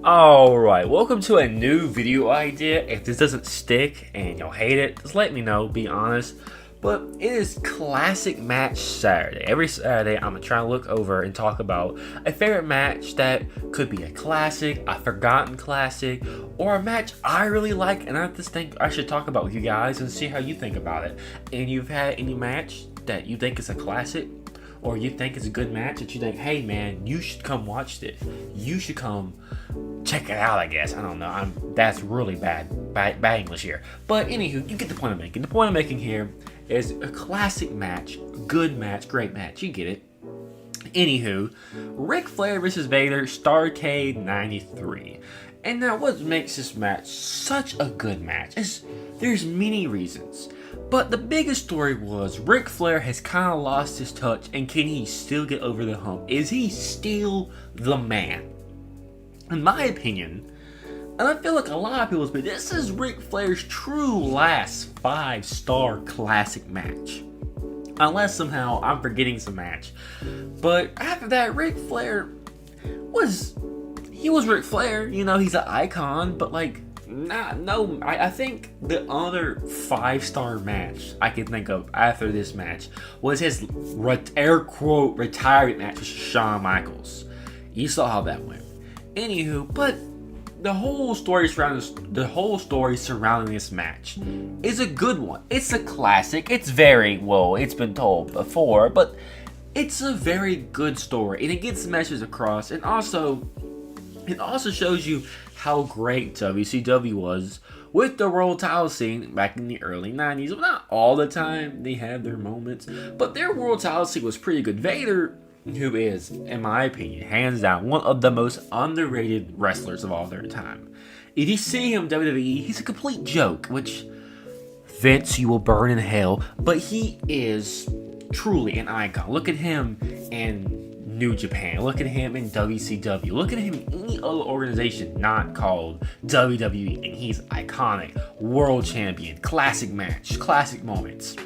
Alright, welcome to a new video idea. If this doesn't stick and you'll hate it, just let me know, be honest. But it is Classic Match Saturday. Every Saturday, I'm going to try to look over and talk about a favorite match that could be a classic, a forgotten classic, or a match I really like and I just think I should talk about with you guys and see how you think about it. And you've had any match that you think is a classic, or you think it's a good match that you think, hey man, you should come watch this. You should come check it out, I guess. I don't know. That's really bad English here. But anywho, you get the point I'm making. The point I'm making here is a classic match, good match, great match. You get it. Anywho, Ric Flair versus Vader, STARRCADE 93. And now what makes this match such a good match is there's many reasons. But the biggest story was Ric Flair has kind of lost his touch, and can he still get over the hump? Is he still the man? In my opinion, and I feel like a lot of people's opinion, this is Ric Flair's true last 5-star classic match. Unless somehow I'm forgetting some match. But after that, Ric Flair was Ric Flair. You know, he's an icon, but like, I think the other 5-star match I can think of after this match was his air quote retirement match with Shawn Michaels. You saw how that went. Anywho, but the whole story surrounding this match is a good one. It's a classic. It's it's been told before, but it's a very good story, and it gets the message across, and it also shows you how great WCW was with the world title scene back in the early 90s. Well, not all the time, they had their moments, but their world title scene was pretty good. Vader, who is, in my opinion, hands down, one of the most underrated wrestlers of all their time. If you see him WWE, he's a complete joke, which, Vince, you will burn in hell, but he is truly an icon. Look at him in New Japan. Look at him in WCW. Look at him in any other organization not called WWE, and he's iconic. World champion, classic match, classic moments.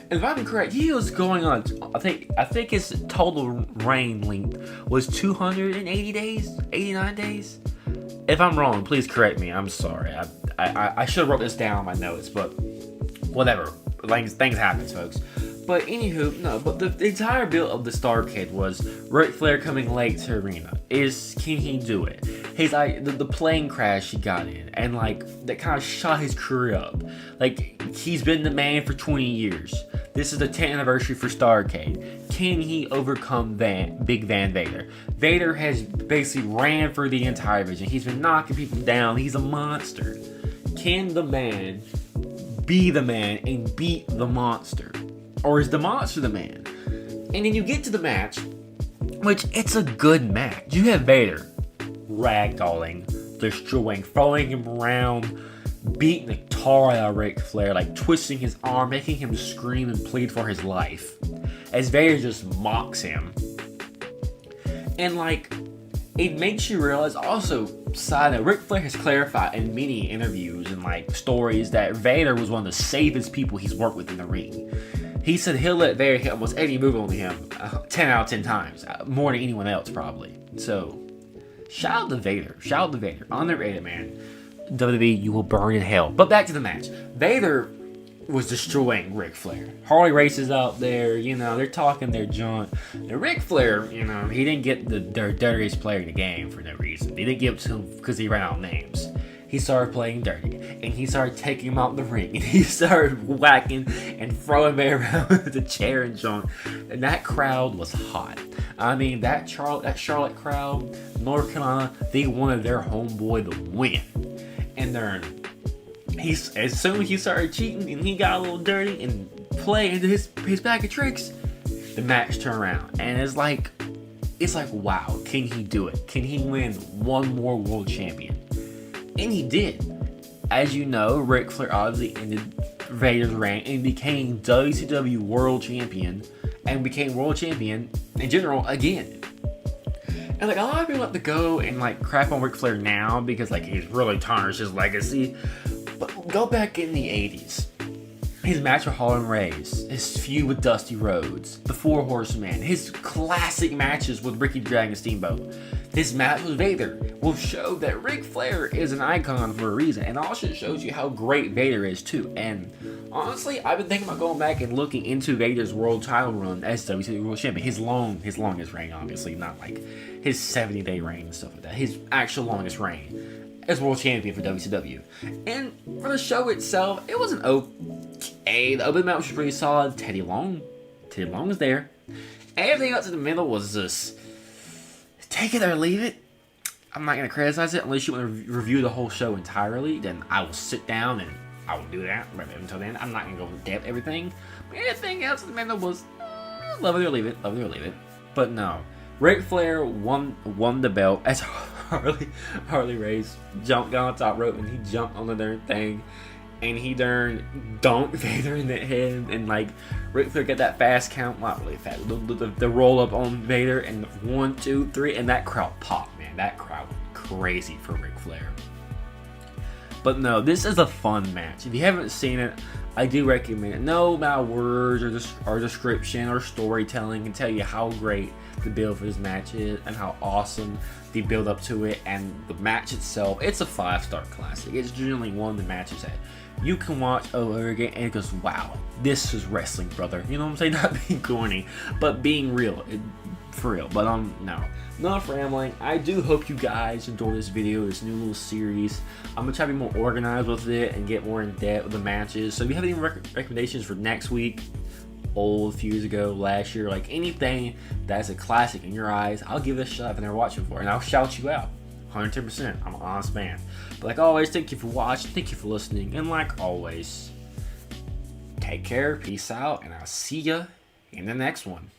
And if I'm correct, he was going on, I think his total reign length was 280 days, 89 days. If I'm wrong, please correct me. I'm sorry. I should have wrote this down in my notes, but whatever. Things happen, folks. But anywho, no, but the entire build of the STARRCADE was Ric Flair coming late to arena. Can he do it? The plane crash he got in, and like that kind of shot his career up. Like, he's been the man for 20 years. This is the 10th anniversary for STARRCADE. Can he overcome Big Van Vader? Vader has basically ran for the entire division. He's been knocking people down. He's a monster. Can the man be the man and beat the monster? Or is the monster the man? And then you get to the match, which it's a good match. You have Vader ragdolling, destroying, throwing him around, beating the tar out of Ric Flair, like twisting his arm, making him scream and plead for his life, as Vader just mocks him. And like, it makes you realize also, side note, Ric Flair has clarified in many interviews and like stories that Vader was one of the safest people he's worked with in the ring. He said he'll let Vader hit almost any move on him 10 out of 10 times, more than anyone else probably. So, shout out to Vader. Shout out to Vader. Underrated, man. WWE, you will burn in hell. But back to the match. Vader was destroying Ric Flair. Harley Race's out there, you know, they're talking their junk. And Ric Flair, you know, he didn't get their dirtiest player in the game for no reason. They didn't give it to him because he ran out of names. He started playing dirty, and he started taking him out in the ring, and he started whacking and throwing me around with the chair and junk, and that crowd was hot. I mean, that Charlotte crowd, North Carolina, they wanted their homeboy to win, and as soon as he started cheating and he got a little dirty and played into his bag of tricks, the match turned around, and it's like, wow, can he do it? Can he win one more world champion? And he did. As you know, Ric Flair obviously ended Vader's reign and became WCW World Champion, and became World Champion in general again. And like, a lot of people have to go and like crap on Ric Flair now because like he's really tarnished his legacy. But go back in the 80s. his match with Harlem Rays, his feud with Dusty Rhodes, the Four Horsemen, his classic matches with Ricky Dragon Steamboat, his match with Vader will show that Ric Flair is an icon for a reason, and also shows you how great Vader is too. And honestly, I've been thinking about going back and looking into Vader's world title run as WWE World Champion, his longest reign, obviously, not like his 70-day reign and stuff like that, his actual longest reign as world champion for WCW. And for the show itself, it wasn't okay. The open match was pretty solid. Teddy Long was there. Everything else in the middle was just take it or leave it. I'm not gonna criticize it unless you want to review the whole show entirely. Then I will sit down and I will do that. But until then, I'm not gonna go in depth everything. But everything else in the middle was love it or leave it. But no, Ric Flair won the belt as Harley Race got on top rope and he jumped on the darn thing and he dunked Vader in the head, and like Ric Flair got that fast count, not really fast, the roll up on Vader, and 1, 2, 3, and that crowd popped, man. That crowd went crazy for Ric Flair. But no, this is a fun match. If you haven't seen it, I do recommend it. No amount of words or description or storytelling can tell you how great the build for this match is and how awesome the build up to it, and the match itself. It's a 5-star classic. It's generally one of the matches that you can watch over again and it goes, wow, this is wrestling, brother. You know what I'm saying? Not being corny, but being real. For real. But no, enough rambling. I do hope you guys enjoy this video, this new little series. I'm gonna try to be more organized with it and get more in depth with the matches. So if you have any recommendations for next week, a few years ago, last year, like anything that's a classic in your eyes, I'll give it a shot if I've never watched it before, and I'll shout you out 110%. I'm an honest man. But like always, thank you for watching, thank you for listening, and like always, take care, peace out, and I'll see ya in the next one.